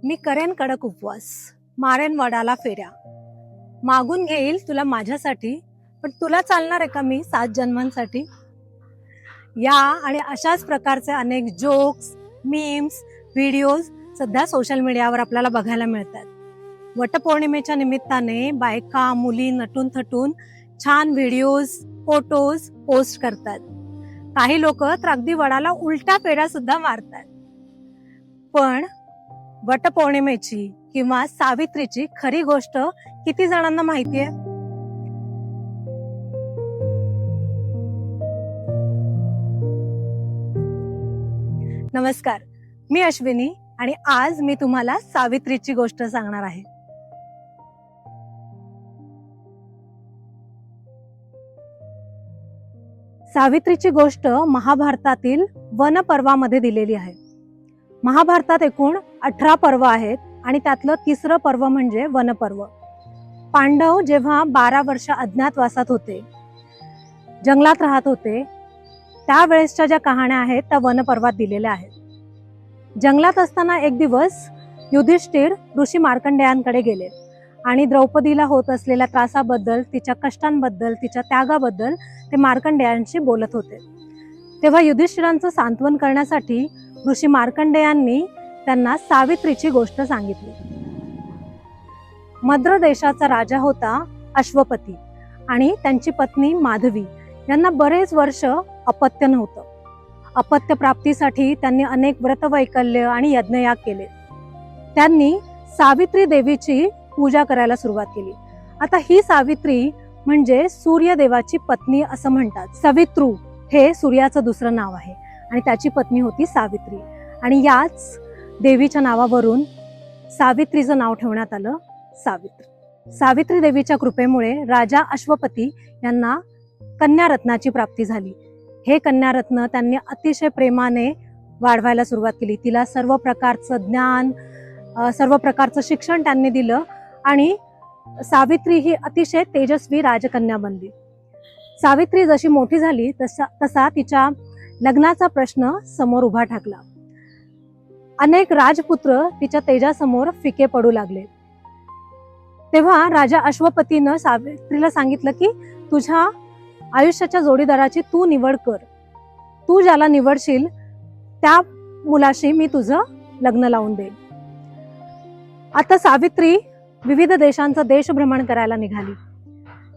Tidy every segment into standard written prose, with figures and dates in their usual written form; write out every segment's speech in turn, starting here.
मी करेन कडक उपवास, मारेन वडाला फेऱ्या, मागून घेईल तुला माझ्यासाठी, पण तुला चालणार आहे का मी 7 जन्मांसाठी? या आणि अशाच प्रकारचे अनेक जोक्स, मीम्स, व्हिडिओज सध्या सोशल मीडियावर आपल्याला बघायला मिळतात. वटपौर्णिमेच्या निमित्ताने बायका मुली नटून थटून छान व्हिडिओज, फोटोज पोस्ट करतात. काही लोक तर अगदी वडाला उलटा फेऱ्या सुद्धा मारतात. पण वटपौर्णिमेची किंवा सावित्रीची खरी गोष्ट किती जणांना माहितीये? नमस्कार, मी अश्विनी आणि आज मी तुम्हाला सावित्रीची गोष्ट सांगणार आहे. सावित्रीची गोष्ट महाभारतातील वन पर्वामध्ये दिलेली आहे. महाभारतात एकूण 18 पर्व आहेत आणि त्यातलं 3रं पर्व म्हणजे वनपर्व. पांडव जेव्हा 12 वर्ष अज्ञातवासात होते, जंगलात राहत होते, त्यावेळेसच्या ज्या कहाण्या आहेत त्या वनपर्वात दिलेल्या आहेत. जंगलात असताना एक दिवस युधिष्ठिर ऋषी मार्कंडेयांकडे गेले आणि द्रौपदीला होत असलेल्या त्रासाबद्दल, तिच्या कष्टांबद्दल, तिच्या त्यागाबद्दल ते मार्कंडेयांशी बोलत होते. तेव्हा युधिष्ठिरांचं सांत्वन करण्यासाठी ऋषी मार्कंडेयांनी त्यांना सावित्रीची गोष्ट सांगितली. मद्र देशाचा राजा होता अश्वपती आणि त्यांची पत्नी माधवी यांना बरेच वर्ष अपत्य नव्हतं. अपत्य प्राप्तीसाठी त्यांनी अनेक व्रतवैकल्य आणि यज्ञयाग केले. त्यांनी सावित्री देवीची पूजा करायला सुरुवात केली. आता ही सावित्री म्हणजे सूर्यदेवाची पत्नी असं म्हणतात. सवित्रू हे सूर्याचं दुसरं नाव आहे आणि त्याची पत्नी होती सावित्री. आणि याच देवीच्या नावावरून सावित्रीचं नाव ठेवण्यात आलं सावित्री. सावित्री देवीच्या कृपेमुळे राजा अश्वपती यांना कन्यारत्नाची प्राप्ती झाली. हे कन्यारत्न त्यांनी अतिशय प्रेमाने वाढवायला सुरुवात केली. तिला सर्व प्रकारचं ज्ञान, सर्व प्रकारचं शिक्षण त्यांनी दिलं आणि सावित्री ही अतिशय तेजस्वी राजकन्या बनली. सावित्री जशी मोठी झाली तसा तिच्या लग्नाचा प्रश्न समोर उभा ठाकला. अनेक राजपुत्र तिच्या तेजासमोर फिके पडू लागले. तेव्हा राजा अश्वपतीनं सावित्रीला सांगितलं की तुझ्या आयुष्याच्या जोडीदाराची तू निवड कर. तू ज्याला निवडशील त्या मुलाशी मी तुझं लग्न लावून देईन. आता सावित्री विविध देशांचं देशभ्रमण करायला निघाली.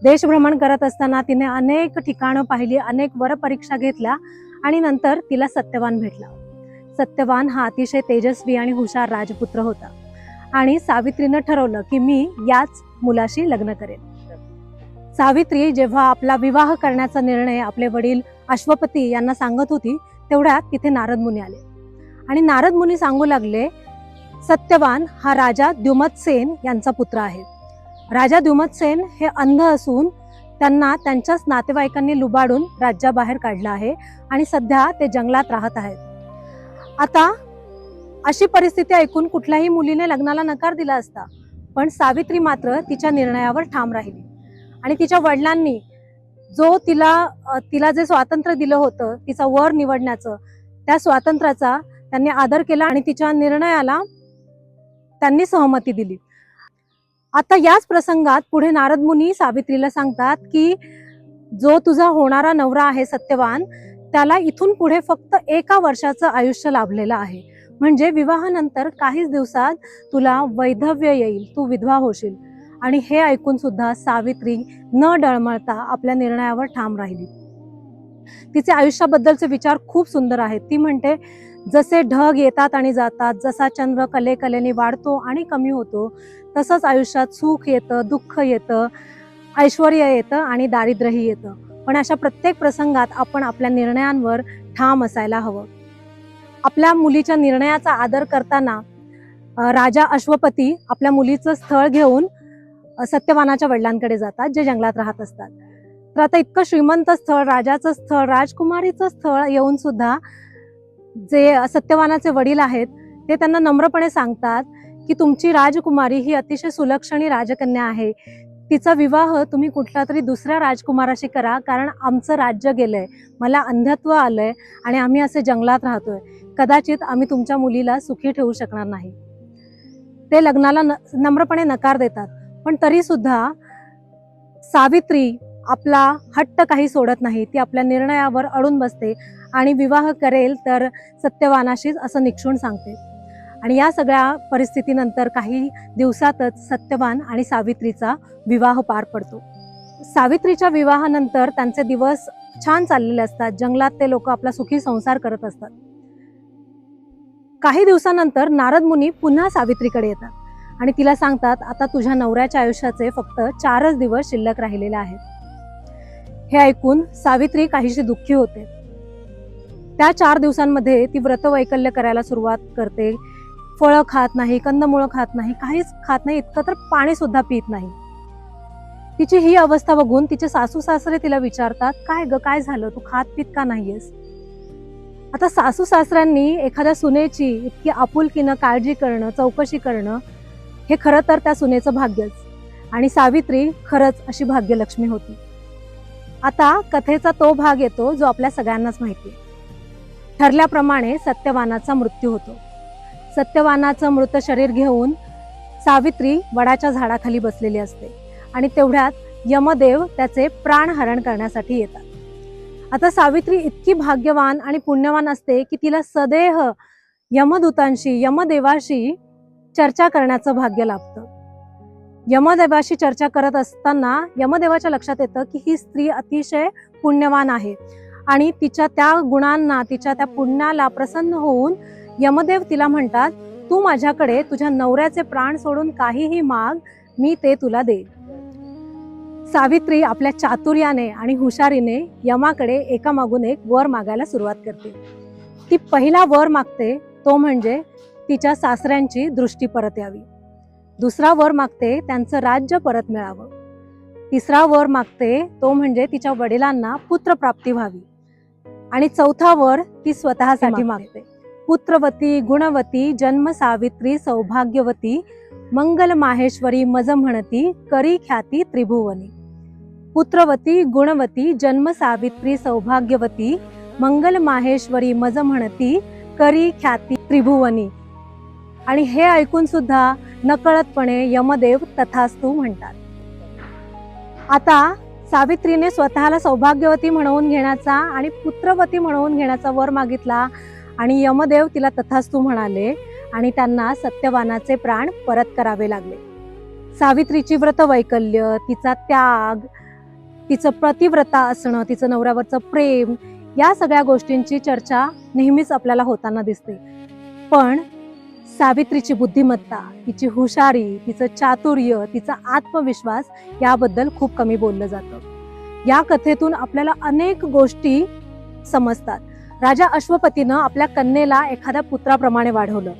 देशभ्रमण करत असताना तिने अनेक ठिकाणं पाहिली, अनेक वरपरीक्षा घेतल्या आणि नंतर तिला सत्यवान भेटला. सत्यवान हा अतिशय तेजस्वी आणि हुशार राजपुत्र होता आणि सावित्रीनं ठरवलं की मी याच मुलाशी लग्न करेन. सावित्री जेव्हा आपला विवाह करण्याचा निर्णय आपले वडील अश्वपती यांना सांगत होती, तेवढ्यात तिथे नारद मुनी आले आणि नारद मुनी सांगू लागले, सत्यवान हा राजा द्युमत्सेन यांचा पुत्र आहे. राजा द्युमत्सेन हे अंध असून त्यांना त्यांच्याच नातेवाईकांनी लुबाडून राज्याबाहेर काढलं आहे आणि सध्या ते जंगलात राहत आहेत. आता अशी परिस्थिती ऐकून कुठल्याही मुलीने लग्नाला नकार दिला असता, पण सावित्री मात्र तिच्या निर्णयावर ठाम राहिली आणि तिच्या वडिलांनी जो तिला जे स्वातंत्र्य दिलं होतं तिचा वर निवडण्याचं, त्या स्वातंत्र्याचा त्यांनी आदर केला आणि तिच्या निर्णयाला त्यांनी सहमती दिली. आता याच प्रसंगात पुढे नारद मुनी सावित्रीला सांगतात की जो तुझा होणारा नवरा आहे सत्यवान, त्याला इथून पुढे फक्त 1 वर्षाचं आयुष्य लाभलेलं आहे. म्हणजे विवाहानंतर काहीच दिवसात तुला वैधव्य येईल, तू विधवा होशील. आणि हे ऐकून सुद्धा सावित्री न डळमळता आपल्या निर्णयावर ठाम राहिली. तिचे आयुष्याबद्दलचे विचार खूप सुंदर आहेत. ती म्हणते, जसे ढग येतात आणि जातात, जसा चंद्र कलेकलेने वाढतो आणि कमी होतो, तसंच आयुष्यात सुख येतं, दुःख येतं, ऐश्वर येतं आणि दारिद्र्यही येतं. पण अशा प्रत्येक प्रसंगात आपण आपल्या निर्णयांवर ठाम असायला हवं. आपल्या मुलीच्या निर्णयाचा आदर करताना राजा अश्वपती आपल्या मुलीचं स्थळ घेऊन सत्यवानाच्या वडिलांकडे जातात, जे जंगलात राहत असतात. तर आता इतकं श्रीमंत स्थळ, राजाचं स्थळ, राजकुमारीचं स्थळ येऊन सुद्धा जे सत्यवानाचे वडील आहेत ते त्यांना नम्रपणे सांगतात की तुमची राजकुमारी ही अतिशय सुलक्षणी राजकन्या आहे. तिचा विवाह तुम्ही कुठल्या तरी दुसऱ्या राजकुमाराशी करा, कारण आमचं राज्य गेलंय, मला अंधत्व आलंय आणि आम्ही असे जंगलात राहतोय. कदाचित आम्ही तुमच्या मुलीला सुखी ठेवू शकणार नाही. ते लग्नाला नम्रपणे नकार देतात, पण तरी सुद्धा सावित्री आपला हट्ट काही सोडत नाही. ती आपल्या निर्णयावर अडून बसते आणि विवाह करेल तर सत्यवानाशीच असं निक्षून सांगते. आणि या सगळ्या परिस्थितीनंतर काही दिवसातच सत्यवान आणि सावित्रीचा विवाह पार पडतो. सावित्रीच्या विवाहानंतर त्यांचे दिवस छान चाललेले असतात. जंगलात ते लोक आपला सुखी संसार करत असतात. काही दिवसानंतर नारद मुनी पुन्हा सावित्रीकडे येतात आणि तिला सांगतात, आता तुझ्या नवऱ्याच्या आयुष्याचे फक्त 4च दिवस शिल्लक राहिलेले आहेत. हे ऐकून सावित्री काहीशी दुःखी होते. त्या 4 दिवसांमध्ये ती व्रतवैकल्य करायला सुरुवात करते. फळं खात नाही, कंदमुळं खात नाही, काहीच खात नाही, इतकं तर पाणी सुद्धा पित नाही. तिची ही अवस्था बघून तिचे सासू सासरे तिला विचारतात, काय ग, काय झालं, तू खात पित का नाहीयेस? आता सासू सासऱ्यांनी एखाद्या सुनेची इतकी आपुलकीनं काळजी करणं, चौकशी करणं, हे खरं तर त्या सुनेचं भाग्यच. आणि सावित्री खरंच अशी भाग्यलक्ष्मी होती. आता कथेचा तो भाग येतो जो आपल्या सगळ्यांनाच माहिती आहे. ठरल्याप्रमाणे सत्यवानाचा मृत्यू होतो. सत्यवानाचं मृत शरीर घेऊन सावित्री वडाच्या झाडाखाली बसलेली असते आणि तेवढ्यात यमदेव त्याचे प्राणहरण करण्यासाठी येतात. आता सावित्री इतकी भाग्यवान आणि पुण्यवान असते की तिला सदैव यमदूतांशी, यमदेवाशी चर्चा करण्याचं भाग्य लाभतं. यमदेवाशी चर्चा करत असताना यमदेवाच्या लक्षात येतं की ही स्त्री अतिशय पुण्यवान आहे आणि तिच्या त्या गुणांना, तिच्या त्या पुण्याला प्रसन्न होऊन यमदेव तिला म्हणतात, तू माझ्याकडे तुझ्या नवऱ्याचे प्राण सोडून काहीही माग, मी ते तुला देईन. सावित्री आपल्या चातुर्याने आणि हुशारीने यमाकडे एकामागून एक वर मागायला सुरुवात करते. ती पहिला वर मागते तो म्हणजे तिच्या सासऱ्यांची दृष्टी परत यावी. दुसरा वर मागते त्यांचं राज्य परत मिळावं. तिसरा वर मागते तो म्हणजे तिच्या वडिलांना पुत्रप्राप्ती व्हावी. आणि चौथा वर ती स्वतःसाठी मागते, पुत्रवती गुणवती जन्म सावित्री सौभाग्यवती मंगल माहेश्वरी मज म्हणती करी ख्याती त्रिभुवनी. पुत्रवती गुणवती जन्म सावित्री सौभाग्यवती मंगल माहेश्वरी मज म्हणती करी ख्याती त्रिभुवनी. आणि हे ऐकून सुद्धा नकळतपणे यमदेव तथास्तु म्हणतात. आता सावित्रीने स्वतःला सौभाग्यवती म्हणवून घेण्याचा आणि पुत्रवती म्हणवून घेण्याचा वर मागितला आणि यमदेव तिला तथास्तु म्हणाले आणि त्यांना सत्यवानाचे प्राण परत करावे लागले. सावित्रीची व्रतवैकल्य, तिचा त्याग, तिचं प्रतिव्रता असणं, तिचं नवऱ्यावरचं प्रेम, या सगळ्या गोष्टींची चर्चा नेहमीच आपल्याला होताना दिसते. पण सावित्रीची बुद्धिमत्ता, तिची हुशारी, तिचं चातुर्य, तिचा आत्मविश्वास याबद्दल खूप कमी बोललं जातं. या कथेतून आपल्याला अनेक गोष्टी समजतात. राजा अश्वपतीनं आपल्या कन्येला एखाद्या पुत्राप्रमाणे वाढवलं.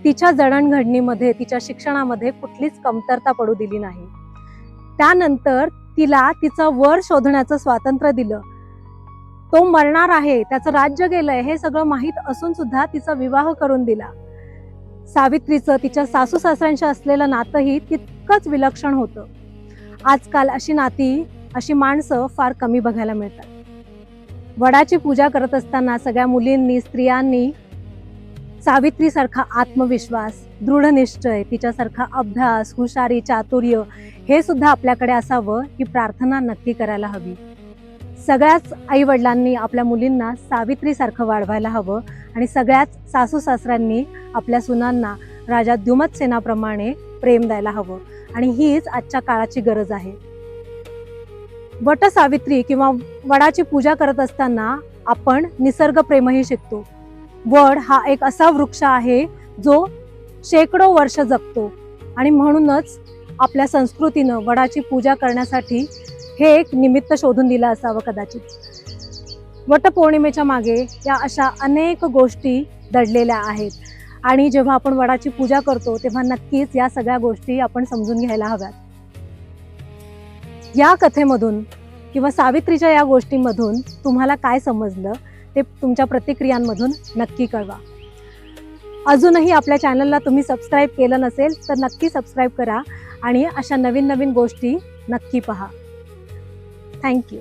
तिच्या जडणघडणीमध्ये, तिच्या शिक्षणामध्ये कुठलीच कमतरता पडू दिली नाही. त्यानंतर तिला तिचं वर शोधण्याचं स्वातंत्र्य दिलं. तो मरणार आहे, त्याचं राज्य गेलंय हे सगळं माहीत असून सुद्धा तिचा विवाह करून दिला. सावित्रीचं तिच्या सासू सासऱ्यांशी असलेलं नातंही तितकंच विलक्षण होतं. आजकाल अशी नाती, अशी माणसं फार कमी बघायला मिळतात. वडाची पूजा करत असताना सगळ्या मुलींनी, स्त्रियांनी सावित्रीसारखा आत्मविश्वास, दृढ निश्चय, तिच्यासारखा अभ्यास, हुशारी, चातुर्य हे सुद्धा आपल्याकडे असावं ही प्रार्थना नक्की करायला हवी. सगळ्याच आई वडिलांनी आपल्या मुलींना सावित्रीसारखं वाढवायला हवं आणि सगळ्याच सासू सासऱ्यांनी आपल्या सुनांना राजा द्युमत्सेनाप्रमाणे प्रेम द्यायला हवं. आणि हीच आजच्या काळाची गरज आहे. वट सावित्री किंवा वडाची पूजा करत असताना आपण निसर्ग प्रेमही शिकतो. वड हा एक असा वृक्ष आहे जो शेकडो वर्ष जगतो आणि म्हणूनच आपल्या संस्कृतीनं वडाची पूजा करण्यासाठी हे एक निमित्त शोधून दिलं असावं कदाचित. वटपौर्णिमेच्या मागे या अशा अनेक गोष्टी दडलेल्या आहेत आणि जेव्हा आपण वडाची पूजा करतो तेव्हा नक्कीच या सगळ्या गोष्टी आपण समजून घ्यायला हव्यात. या कथेमधून किंवा सावित्रीच्या या गोष्टींमधून तुम्हाला काय समजलं ते तुमच्या प्रतिक्रियांमधून नक्की कळवा. अजूनही आपल्या चॅनलला तुम्ही सबस्क्राईब केलं नसेल तर नक्की सबस्क्राईब करा आणि अशा नवीन नवीन गोष्टी नक्की पहा. थँक्यू.